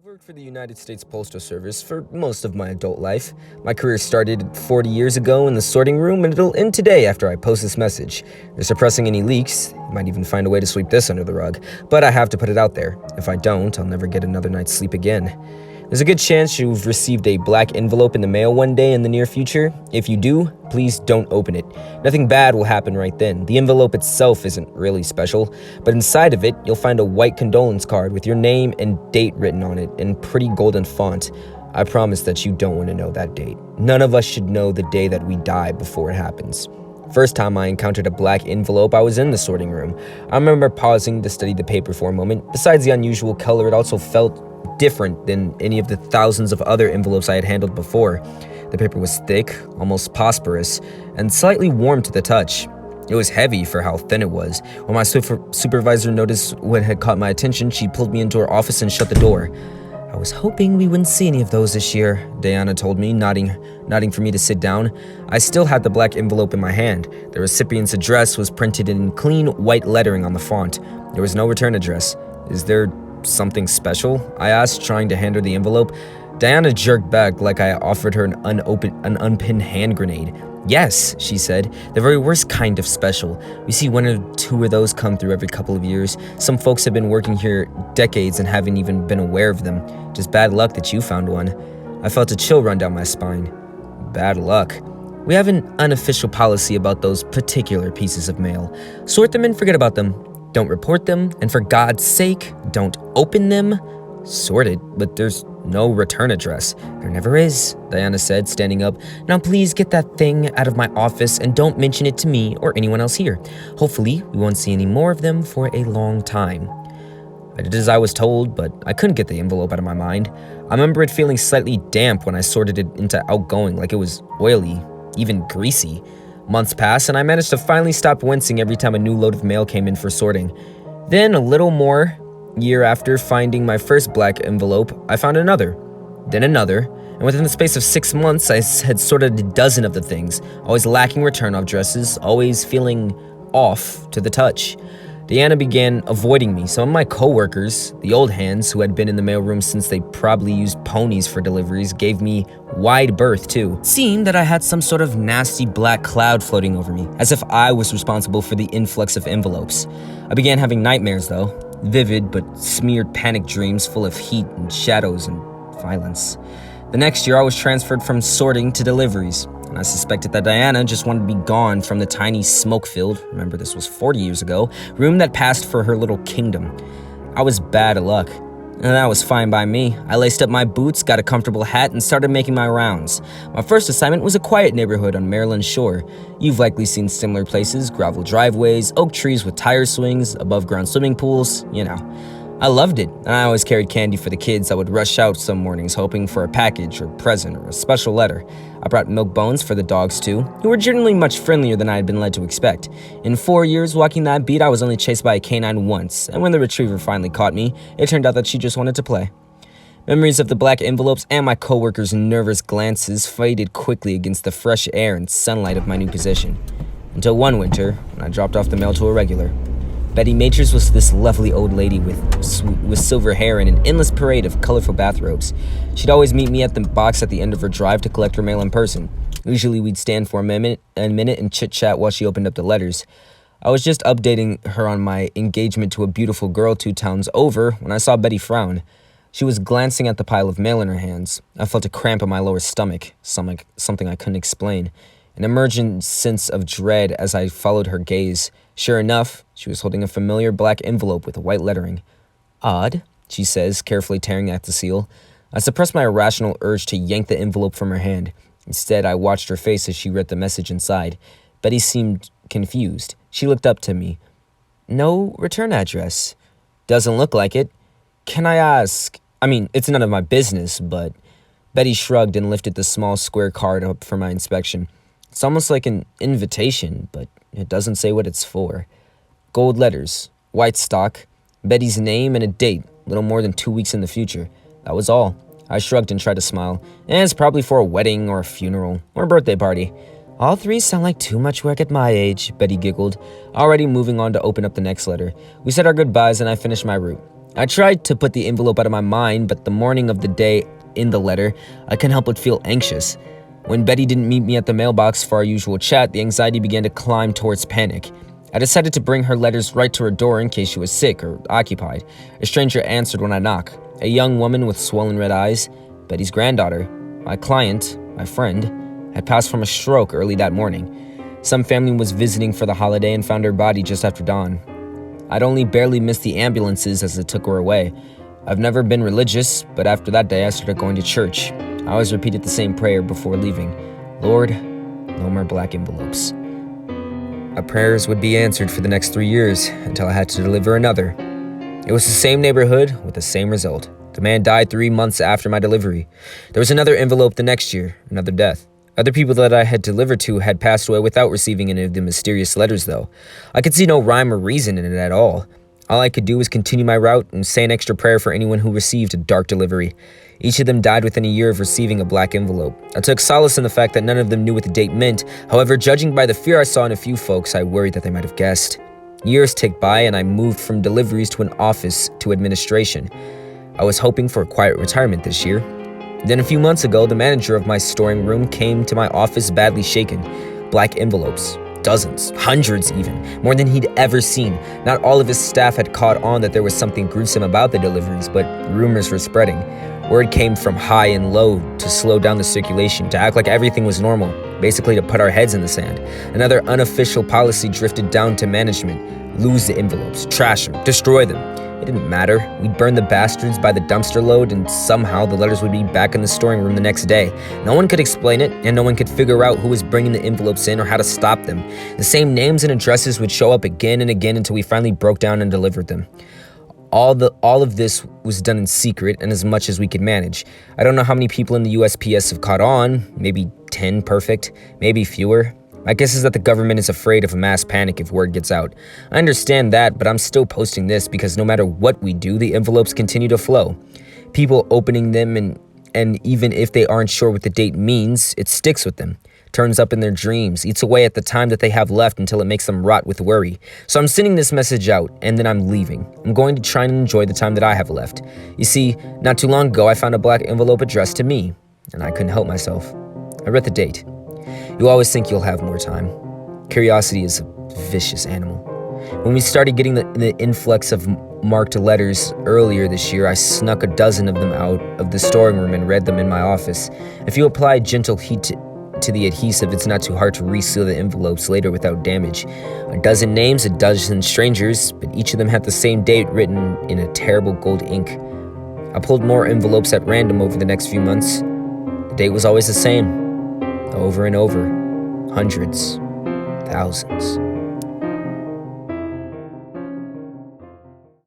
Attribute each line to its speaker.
Speaker 1: I've worked for the United States Postal Service for most of my adult life. My career started 40 years ago in the sorting room, and it'll end today after I post this message. They're suppressing any leaks. You might even find a way to sweep this under the rug. But I have to put it out there. If I don't, I'll never get another night's sleep again. There's a good chance you've received a black envelope in the mail one day in the near future. If you do, please don't open it. Nothing bad will happen right then. The envelope itself isn't really special, but inside of it, you'll find a white condolence card with your name and date written on it in pretty golden font. I promise that you don't want to know that date. None of us should know the day that we die before it happens. First time I encountered a black envelope, I was in the sorting room. I remember pausing to study the paper for a moment. Besides the unusual color, it also felt different than any of the thousands of other envelopes I had handled before. The paper was thick, almost phosphorus, and slightly warm to the touch. It was heavy for how thin it was. When my supervisor noticed what had caught my attention, she pulled me into her office and shut the door. "I was hoping we wouldn't see any of those this year," Diana told me, nodding for me to sit down. I still had the black envelope in my hand. The recipient's address was printed in clean white lettering on the font. There was no return address. "Is there something special?" I asked, trying to hand her the envelope. Diana jerked back like I offered her an unpinned hand grenade. "Yes," she said, "the very worst kind of special. We see one or two of those come through every couple of years. Some folks have been working here decades and haven't even been aware of them. Just bad luck that you found one." I felt a chill run down my spine. Bad luck. "We have an unofficial policy about those particular pieces of mail. Sort them and forget about them. Don't report them, and for God's sake, don't open them." "Sorted, but there's no return address." "There never is," Diana said, standing up. "Now please get that thing out of my office and don't mention it to me or anyone else here. Hopefully, we won't see any more of them for a long time." I did as I was told, but I couldn't get the envelope out of my mind. I remember it feeling slightly damp when I sorted it into outgoing, like it was oily, even greasy. Months passed, and I managed to finally stop wincing every time a new load of mail came in for sorting. Then, a little more year after finding my first black envelope, I found another, then another, and within the space of 6 months, I had sorted a dozen of the things, always lacking return addresses, always feeling off to the touch. Diana began avoiding me. Some of my coworkers, the old hands who had been in the mailroom since they probably used ponies for deliveries, gave me wide berth too. It seemed that I had some sort of nasty black cloud floating over me, as if I was responsible for the influx of envelopes. I began having nightmares though, vivid but smeared panic dreams full of heat and shadows and violence. The next year I was transferred from sorting to deliveries, and I suspected that Diana just wanted to be gone from the tiny smoke-filled, remember this was 40 years ago, room that passed for her little kingdom. I was bad luck, and that was fine by me. I laced up my boots, got a comfortable hat, and started making my rounds. My first assignment was a quiet neighborhood on Maryland Shore. You've likely seen similar places, gravel driveways, oak trees with tire swings, above-ground swimming pools, you know. I loved it, and I always carried candy for the kids. I would rush out some mornings hoping for a package or present or a special letter. I brought milk bones for the dogs too, who were generally much friendlier than I had been led to expect. In 4 years walking that beat, I was only chased by a canine once, and when the retriever finally caught me, it turned out that she just wanted to play. Memories of the black envelopes and my coworkers' nervous glances faded quickly against the fresh air and sunlight of my new position. Until one winter, when I dropped off the mail to a regular. Betty Majors was this lovely old lady with silver hair and an endless parade of colorful bathrobes. She'd always meet me at the box at the end of her drive to collect her mail in person. Usually we'd stand for a minute and chit-chat while she opened up the letters. I was just updating her on my engagement to a beautiful girl 2 towns over when I saw Betty frown. She was glancing at the pile of mail in her hands. I felt a cramp in my lower stomach, something I couldn't explain. An emergent sense of dread as I followed her gaze. Sure enough, she was holding a familiar black envelope with white lettering. "Odd," she says, carefully tearing at the seal. I suppressed my irrational urge to yank the envelope from her hand. Instead, I watched her face as she read the message inside. Betty seemed confused. She looked up to me. "No return address." "Doesn't look like it. Can I ask? I mean, it's none of my business, but..." Betty shrugged and lifted the small square card up for my inspection. It's almost like an invitation, but it doesn't say what it's for. Gold letters, white stock, Betty's name and a date, little more than 2 weeks in the future. That was all. I shrugged and tried to smile. It's probably for a wedding or a funeral or a birthday party. "All 3 sound like too much work at my age," Betty giggled, already moving on to open up the next letter. We said our goodbyes and I finished my route. I tried to put the envelope out of my mind, but the morning of the day in the letter, I couldn't help but feel anxious. When Betty didn't meet me at the mailbox for our usual chat, the anxiety began to climb towards panic. I decided to bring her letters right to her door in case she was sick or occupied. A stranger answered when I knocked. A young woman with swollen red eyes, Betty's granddaughter. My client, my friend, had passed from a stroke early that morning. Some family was visiting for the holiday and found her body just after dawn. I'd only barely missed the ambulances as it took her away. I've never been religious, but after that day I started going to church. I always repeated the same prayer before leaving. Lord, no more black envelopes. My prayers would be answered for the next 3 years until I had to deliver another. It was the same neighborhood with the same result. The man died 3 months after my delivery. There was another envelope the next year, another death. Other people that I had delivered to had passed away without receiving any of the mysterious letters, though. I could see no rhyme or reason in it at all. All I could do was continue my route and say an extra prayer for anyone who received a dark delivery. Each of them died within a year of receiving a black envelope. I took solace in the fact that none of them knew what the date meant. However, judging by the fear I saw in a few folks, I worried that they might have guessed. Years ticked by and I moved from deliveries to an office to administration. I was hoping for a quiet retirement this year. Then a few months ago, the manager of my storing room came to my office badly shaken. Black envelopes. Dozens, hundreds even, more than he'd ever seen. Not all of his staff had caught on that there was something gruesome about the deliveries, but rumors were spreading. Word came from high and low to slow down the circulation, to act like everything was normal, basically to put our heads in the sand. Another unofficial policy drifted down to management. Lose the envelopes, trash them, destroy them. It didn't matter. We'd burn the bastards by the dumpster load, and somehow the letters would be back in the storing room the next day. No one could explain it, and no one could figure out who was bringing the envelopes in or how to stop them. The same names and addresses would show up again and again until we finally broke down and delivered them. All of this was done in secret and as much as we could manage. I don't know how many people in the USPS have caught on, maybe 10 perfect, maybe fewer. My guess is that the government is afraid of a mass panic if word gets out. I understand that, but I'm still posting this because no matter what we do, the envelopes continue to flow. People opening them and even if they aren't sure what the date means, it sticks with them. Turns up in their dreams, eats away at the time that they have left until it makes them rot with worry. So I'm sending this message out, and then I'm leaving. I'm going to try and enjoy the time that I have left. You see, not too long ago, I found a black envelope addressed to me, and I couldn't help myself. I read the date. You always think you'll have more time. Curiosity is a vicious animal. When we started getting the influx of marked letters earlier this year, I snuck a dozen of them out of the storing room and read them in my office. If you apply gentle heat to the adhesive, it's not too hard to reseal the envelopes later without damage. A dozen names, a dozen strangers, but each of them had the same date written in a terrible gold ink. I pulled more envelopes at random over the next few months. The date was always the same. Over and over. Hundreds. Thousands.